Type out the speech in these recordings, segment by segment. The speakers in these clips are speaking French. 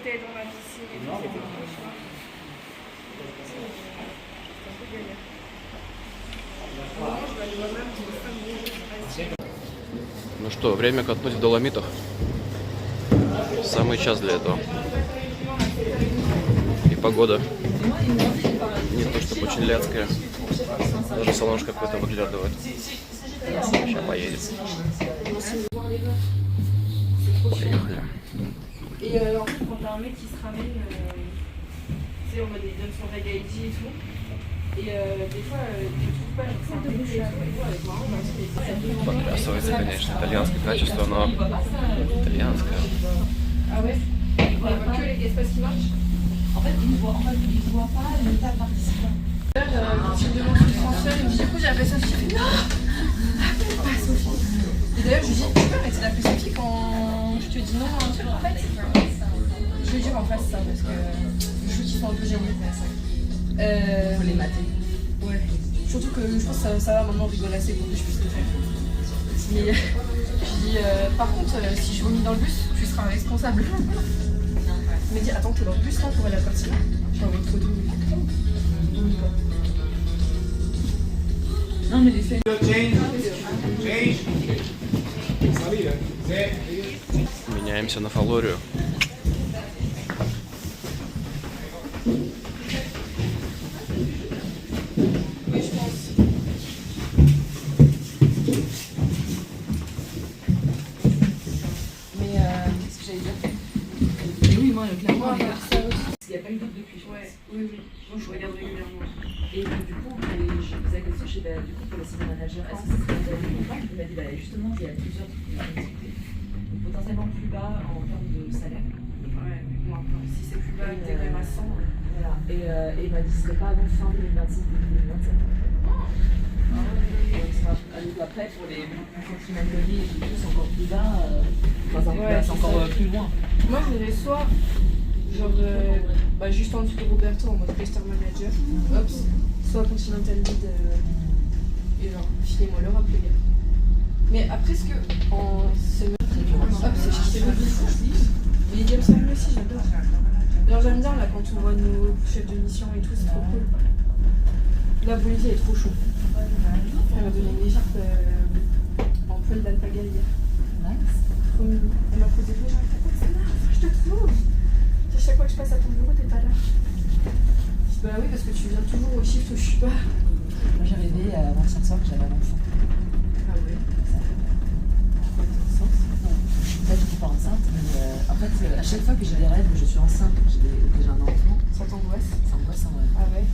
sauter dans la piscine et tout, c'était trop chiant. C'est un peu galère. Vraiment, je vais aller voir même pour 5 minutes. Ну что, время катнуть в Доломитах. Самый час для этого. И погода не то чтобы очень ляцкая. Даже солнышко какое-то выглядывает. Сейчас поедем. Поехали. Et en fait, quand t'as un mec qui se ramène, tu sais, on donne son reg ID et tout. Et des fois, tu trouves pas, genre, c'est un peu bouché à toi et tout, avec marrant, parce que Потрясывается, конечно, итальянское качество, но итальянское. Ah ouais? On voit que les espaces qui marchent? En fait, ils ne voient pas le tas de participants. Quand il me demande son transfert, il me dit du coup j'appelle Sophie, il fait non, appelle pas Sophie. Et d'ailleurs je lui dis tu peux arrêter d'appeler Sophie quand je te dis non un truc en fait. Je vais dire en face ça parce que je trouve qu'ils sont un peu gênés. Faut les mater. Ouais. Surtout que je pense que ça va maintenant rigoler assez pour que je puisse le faire. Mais je dis par contre si je vomis dans le bus, tu seras responsable. Il me dit attends t'es dans le bus là pour aller à la partie là. J'ai envoyé une photo. Non, mais les faits. Меняемся на Фалорию. Mais qu'est-ce que j'allais dire? Oui, moi, clairement, il n'y a pas eu d'autres depuis, je pense. Ouais, oui, oui. Moi, je regarde régulièrement. Et du coup, je posais la question, je sais, du coup, pour le senior manager, est-ce que ça serait intéressant ou pas? Il m'a dit, justement, il y a plusieurs trucs qui vont discuter. Donc, potentiellement plus bas en termes de salaire. Ouais, mais bon, après, si c'est plus bas, t'es quand même à 100. Voilà. Et il m'a dit, ce serait pas avant fin 2026, début 2027. Donc, après, pour les sentiments de vie et tout, c'est encore plus bas. C'est encore plus loin. Moi, je voudrais soit, genre, juste en dessous de Roberto en mode cluster manager, soit Continental Lead, et genre, filez-moi l'Europe, les gars. Mais après, ce que, en semaine, c'est je kiffe le fou. Les James Hamlin aussi, j'adore. Genre, j'aime bien là quand on voit nos chefs de mission et tout, c'est trop cool. La Bolivie est trop chaud. Elle m'a donné une écharpe en poil d'alpaga hier. Nice. Trop mignon. Elle m'a posé deux gens, t'as quoi de ça là? Je te trouve. À chaque fois que je passe à ton bureau, t'es pas là. Je dis bah oui, parce que tu viens toujours au shift où je suis pas. Moi, j'ai rêvé avant-hier soir que j'avais un enfant. Ah ouais. Pourquoi t'es enceinte? Non. En fait, je n'étais pas enceinte, mais en fait, à chaque fois que j'ai des rêves où je suis enceinte, que j'ai un enfant, Ça t'angoisse? ça angoisse en rêve. Ah ouais.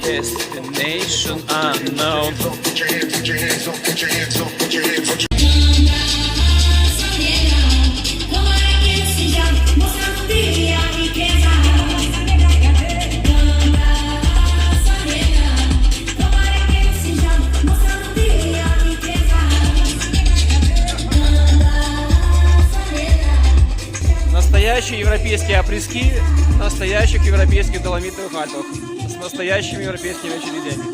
Destination unknown. Настоящие европейские опрыски настоящих европейских доломитовых Альпов с настоящими европейскими очередями.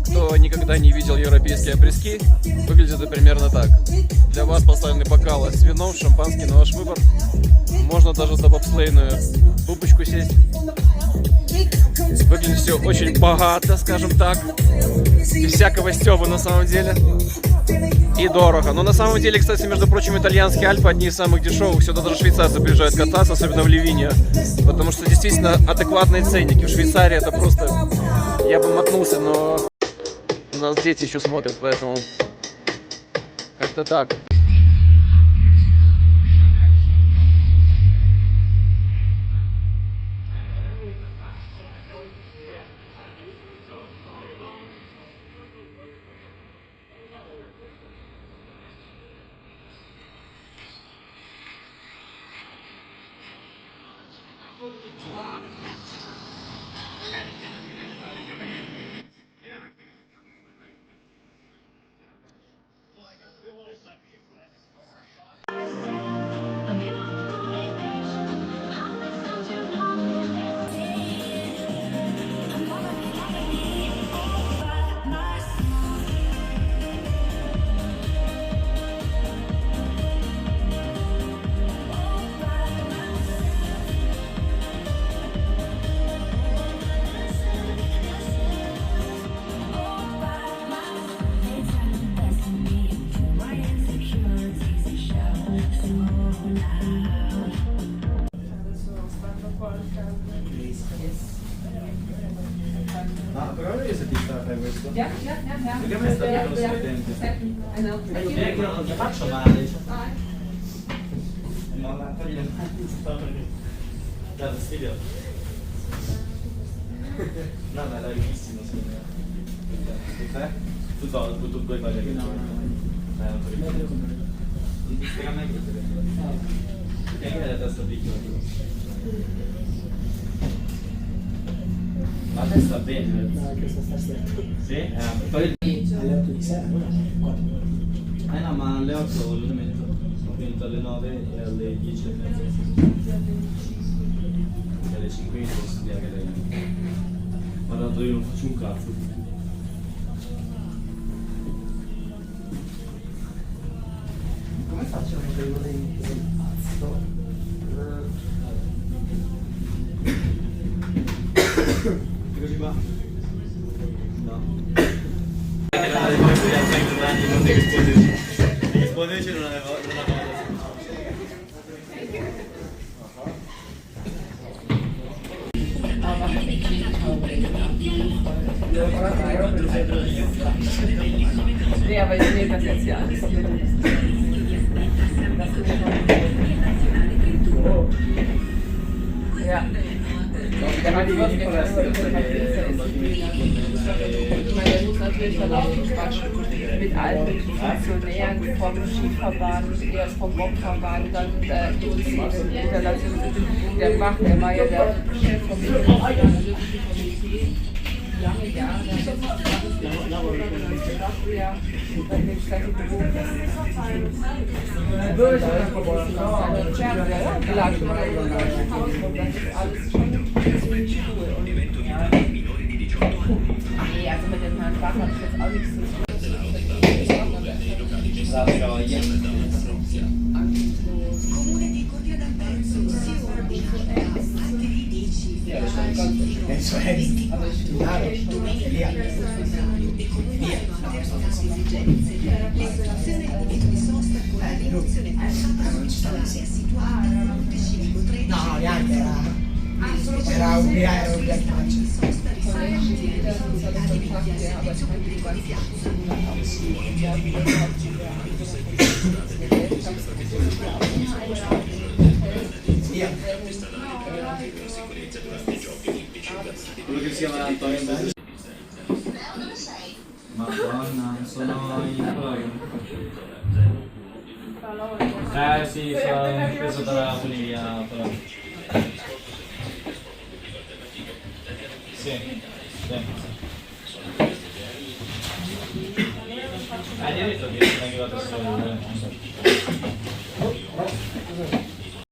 Кто никогда не видел европейские опрыски, выглядит это примерно так. Для вас поставлены бокалы с вином, шампанским на ваш выбор. Можно даже за бобслейную бубочку сесть. Выглядит все очень богато, скажем так. Без всякого стёба на самом деле. И дорого. Но на самом деле, кстати, между прочим, итальянские Альпы одни из самых дешевых. Сюда даже швейцарцы приезжают кататься, особенно в Ливине. Потому что действительно адекватные ценники. В Швейцарии это просто... Я бы мотнулся, но... У нас дети еще смотрят, поэтому... Как-то так. Ah, però io se ti fai questo. Yeah. Perché a me sta dietro sui denti? I know. Che non ti faccio male. Ma togli le mani. Dai, fastidio. No, ma è larghissimo, secondo me. Tu puoi fare che no. Non ti ricordo. Non ti spiega mai che ti è che la testa piccola. La testa bene. No, questa sta stretto. Sì? Poi... Alle 8 di sera, no? 4. no, ma alle 8 lo metto. Ho finito alle 9 e alle 10 e mezza. E alle 5 devo studiare lei. Ma tanto io non faccio un cazzo. Come faccio a vedere uno dei pazzo? Eccoci qua. No. Non devi risponderci. Devi risponderci non avevo. Nee, aber ich nehme das jetzt hier alles. Ja. Der hat die Nicolas, der muss natürlich dann auch Quatsch mit allen möglichen Funktionären vom Skiverband, erst vom Bobverband, dann der Bach, der war ja der Chef vom Komitee. Lange Jahre, ja, dann bin ich gleich gewohnt. Alles schon ziemlich cool. Nee, also mit dem Herrn Bach habe ich jetzt auch nichts zu tun. Penso è claro, via. No, neanche era. Era ubriaco. Via. Quello che si chiama Antonio Belli. Madonna, sono in sì, sono preso dalla funivia. Sì, hai detto che sono arrivato solo.